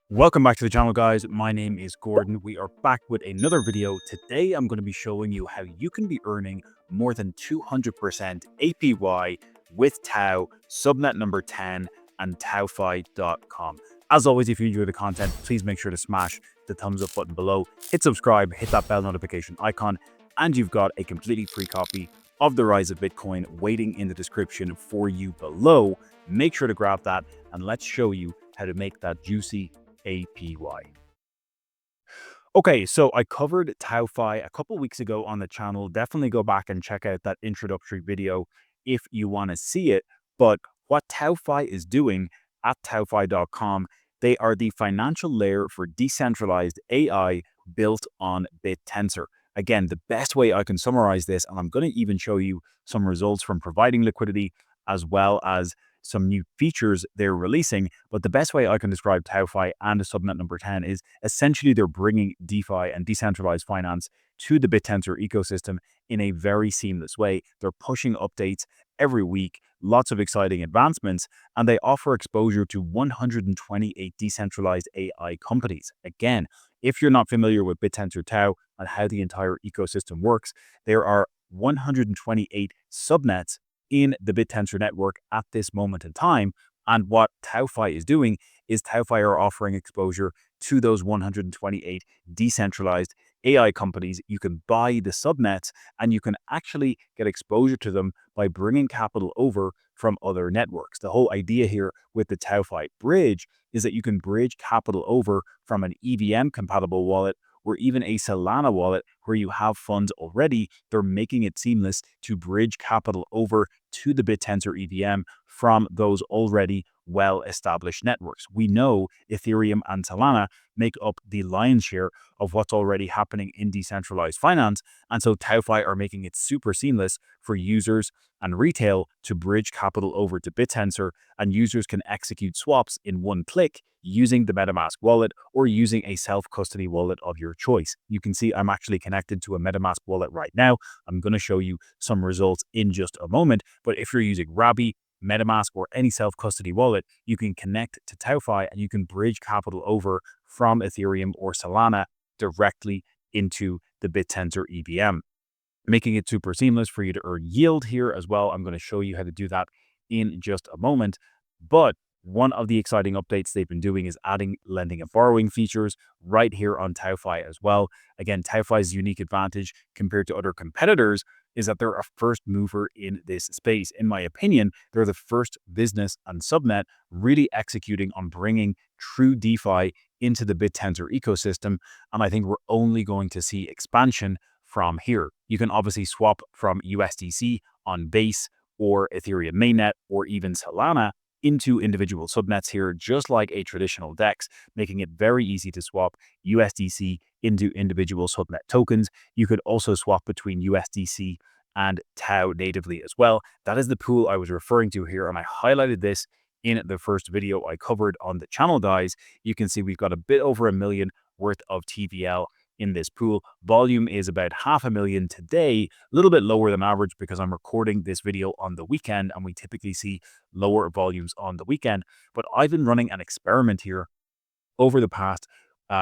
Welcome back to the channel, guys. My name is Gordon. We are back with another video. Today I'm going to be showing you how you can be earning more than 200% APY with TAO, subnet number 10, and TaoFi.com. As always, if you enjoy the content, please make sure to smash the thumbs up button below, hit subscribe, hit that bell notification icon, and you've got a completely free copy of The Rise of Bitcoin waiting in the description for you below. Make sure to grab that, and let's show you how to make that juicy APY. Okay, so I covered TaoFi a couple weeks ago on the channel. Definitely go back and check out that introductory video if you want to see it. But what TaoFi is doing at TaoFi.com, they are the financial layer for decentralized AI built on Bittensor. Again, the best way I can summarize this, and I'm going to even show you some results from providing liquidity as well as some new features they're releasing. But the best way I can describe TaoFi and subnet number 10 is essentially they're bringing DeFi and decentralized finance to the Bittensor ecosystem in a very seamless way. They're pushing updates every week, lots of exciting advancements, and they offer exposure to 128 decentralized AI companies. Again, if you're not familiar with Bittensor TAO and how the entire ecosystem works, there are 128 subnets in the Bittensor network at this moment in time. And what TaoFi is doing is TaoFi are offering exposure to those 128 decentralized AI companies. You can buy the subnets and you can actually get exposure to them by bringing capital over from other networks. The whole idea here with the TaoFi bridge is that you can bridge capital over from an EVM compatible wallet or even a Solana wallet where you have funds already. They're making it seamless to bridge capital over to the Bittensor EVM from those already well-established networks. We know Ethereum and Solana make up the lion's share of what's already happening in decentralized finance. And so TaoFi are making it super seamless for users and retail to bridge capital over to Bittensor, and users can execute swaps in one click using the MetaMask wallet or using a self-custody wallet of your choice. You can see I'm actually connected to a MetaMask wallet right now. I'm going to show you some results in just a moment, but if you're using Rabi, MetaMask, or any self-custody wallet, you can connect to TaoFi and you can bridge capital over from Ethereum or Solana directly into the Bittensor EVM, making it super seamless for you to earn yield here as well. I'm going to show you how to do that in just a moment. But one of the exciting updates they've been doing is adding lending and borrowing features right here on TaoFi as well. Again, TaoFi's unique advantage compared to other competitors is that they're a first mover in this space. In my opinion, they're the first business and subnet really executing on bringing true DeFi into the Bittensor ecosystem. And I think we're only going to see expansion from here. You can obviously swap from USDC on Base or Ethereum mainnet or even Solana into individual subnets here, just like a traditional DEX, making it very easy to swap USDC into individual subnet tokens. You could also swap between USDC and TAO natively as well. That is the pool I was referring to here, and I highlighted this in the first video I covered on the channel, guys. You can see we've got a bit over $1 million worth of TVL in this pool. Volume is about 500,000 today, a little bit lower than average because I'm recording this video on the weekend and we typically see lower volumes on the weekend. But I've been running an experiment here over the past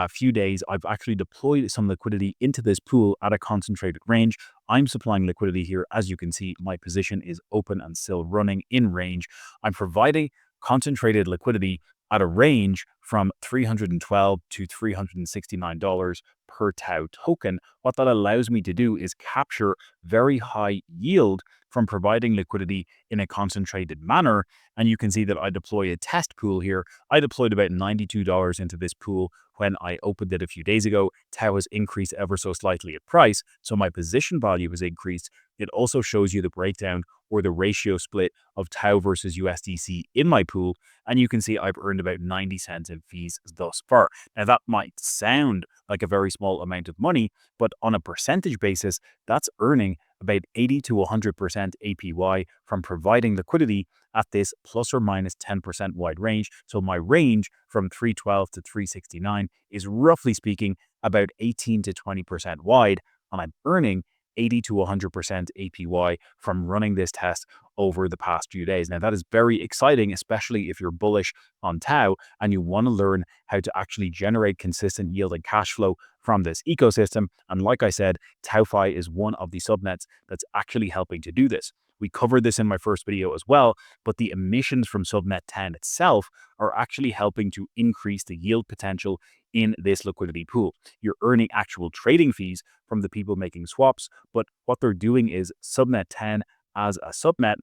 few days. I've actually deployed some liquidity into this pool at a concentrated range. I'm supplying liquidity here. As you can see, my position is open and still running in range. I'm providing concentrated liquidity at a range from $312 to $369 per TAO token. What that allows me to do is capture very high yield from providing liquidity in a concentrated manner. And you can see that I deploy a test pool here. I deployed about $92 into this pool when I opened it a few days ago. TAO has increased ever so slightly in price, so my position value has increased. It also shows you the breakdown or the ratio split of TAO versus USDC in my pool. And you can see I've earned about 90 cents in fees thus far. Now that might sound like a very small amount of money, but on a percentage basis, that's earning about 80 to 100% APY from providing liquidity at this plus or minus 10% wide range. So my range from 312 to 369 is roughly speaking about 18 to 20% wide, and I'm earning 80 to 100% APY from running this test over the past few days. Now, that is very exciting, especially if you're bullish on TAO and you want to learn how to actually generate consistent yield and cash flow from this ecosystem. And like I said, TaoFi is one of the subnets that's actually helping to do this. We covered this in my first video as well, but the emissions from subnet 10 itself are actually helping to increase the yield potential in this liquidity pool. You're earning actual trading fees from the people making swaps, but what they're doing is subnet 10 as a subnet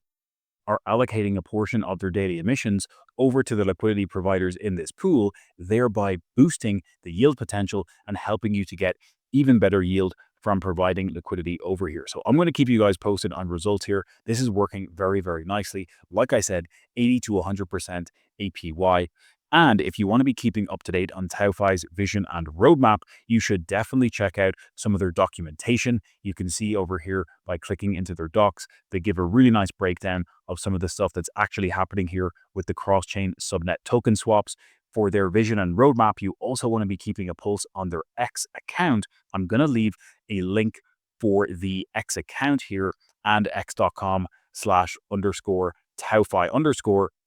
are allocating a portion of their daily emissions over to the liquidity providers in this pool, thereby boosting the yield potential and helping you to get even better yield from providing liquidity over here. So I'm going to keep you guys posted on results here. This is working very, very nicely. Like I said, 80 to 100% APY. And if you want to be keeping up to date on TaoFi's vision and roadmap, you should definitely check out some of their documentation. You can see over here by clicking into their docs, they give a really nice breakdown of some of the stuff that's actually happening here with the cross-chain subnet token swaps. For their vision and roadmap, you also want to be keeping a pulse on their X account. I'm going to leave a link for the X account here and x.com/_TaoFi_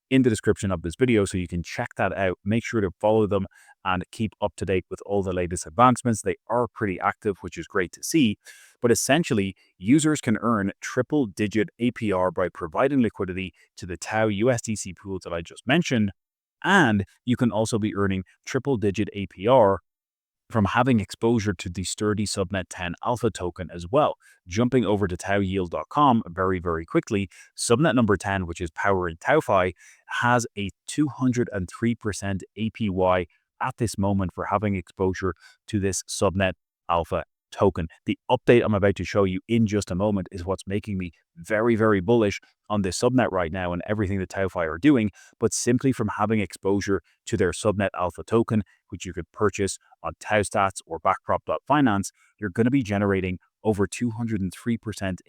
in the description of this video, so you can check that out. Make sure to follow them and keep up to date with all the latest advancements. They are pretty active, which is great to see. But essentially, users can earn triple-digit APR by providing liquidity to the TAO USDC pool that I just mentioned. And you can also be earning triple-digit APR from having exposure to the sturdy subnet 10 alpha token as well. Jumping over to taoyield.com very, very quickly, subnet number 10, which is powering TaoFi, has a 203% APY at this moment for having exposure to this subnet alpha token. The update I'm about to show you in just a moment is what's making me very, very bullish on this subnet right now and everything that TaoFi are doing, but simply from having exposure to their subnet alpha token, which you could purchase on TaoStats or backprop.finance, you're going to be generating over 203%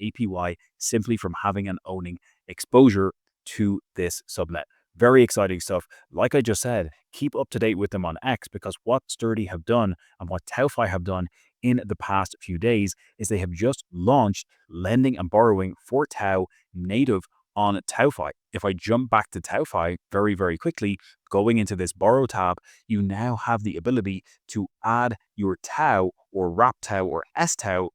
APY simply from having and owning exposure to this subnet. Very exciting stuff. Like I just said, keep up to date with them on X, because what Sturdy have done and what TaoFi have done in the past few days is they have just launched lending and borrowing for TAO native on TaoFi. If I jump back to TaoFi very, very quickly, going into this borrow tab, you now have the ability to add your TAO or wrap TAO or STAO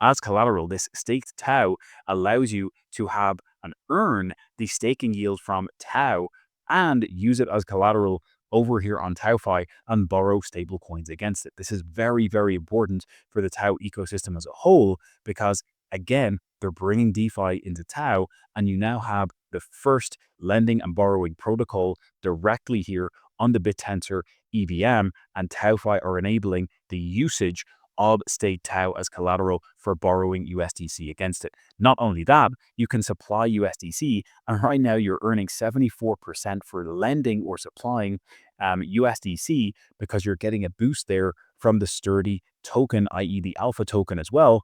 as collateral. This staked TAO allows you to have and earn the staking yield from TAO and use it as collateral over here on TaoFi and borrow stable coins against it. This is very, very important for the TAO ecosystem as a whole, because again, they're bringing DeFi into TAO, and you now have the first lending and borrowing protocol directly here on the Bittensor EVM, and TaoFi are enabling the usage of staked TAO as collateral for borrowing USDC against it. Not only that, you can supply USDC, and right now you're earning 74% for lending or supplying USDC, because you're getting a boost there from the sturdy token, i.e. the alpha token as well,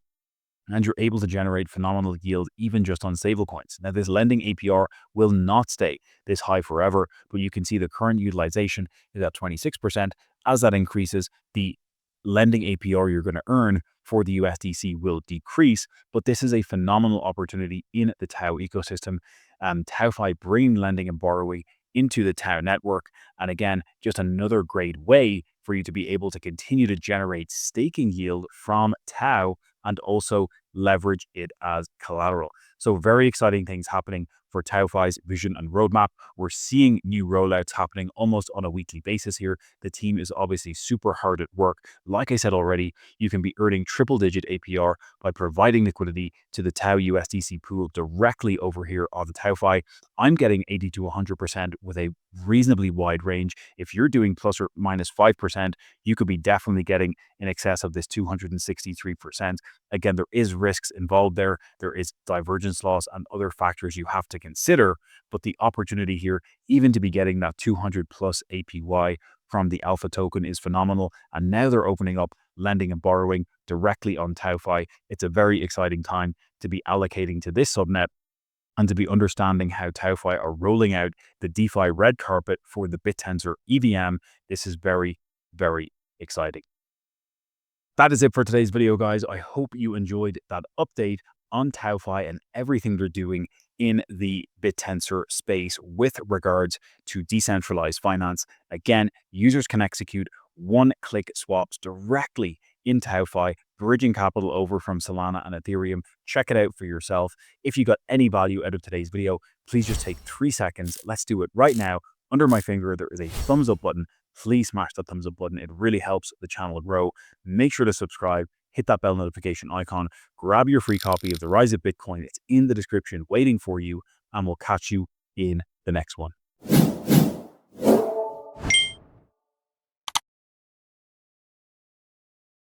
and you're able to generate phenomenal yield even just on stablecoins. Now, this lending APR will not stay this high forever, but you can see the current utilization is at 26%. As that increases, the lending APR you're going to earn for the USDC will decrease, but this is a phenomenal opportunity in the TAO ecosystem. TaoFi bringing lending and borrowing into the TAO network, and again, just another great way for you to be able to continue to generate staking yield from TAO and also leverage it as collateral. So very exciting things happening for TaoFi's vision and roadmap. We're seeing new rollouts happening almost on a weekly basis here. The team is obviously super hard at work. Like I said already, you can be earning triple-digit APR by providing liquidity to the TAO USDC pool directly over here on the TaoFi. I'm getting 80 to 100% with a reasonably wide range. If you're doing plus or minus 5%, you could be definitely getting in excess of this 263%. Again, there is risks involved there. There is divergence loss and other factors you have to consider, but the opportunity here, even to be getting that 200 plus APY from the alpha token, is phenomenal. And now they're opening up lending and borrowing directly on TaoFi. It's a very exciting time to be allocating to this subnet and to be understanding how TaoFi are rolling out the DeFi red carpet for the Bittensor EVM. This is very, very exciting. That is it for today's video, guys. I hope you enjoyed that update on TaoFi and everything they're doing in the Bittensor space with regards to decentralized finance. Again, users can execute one-click swaps directly in TaoFi, bridging capital over from Solana and Ethereum. Check it out for yourself. If you got any value out of today's video, please just take 3 seconds. Let's do it right now. Under my finger, there is a thumbs up button. Please smash that thumbs up button. It really helps the channel grow. Make sure to subscribe, hit that bell notification icon, grab your free copy of The Rise of Bitcoin. It's in the description waiting for you, and we'll catch you in the next one.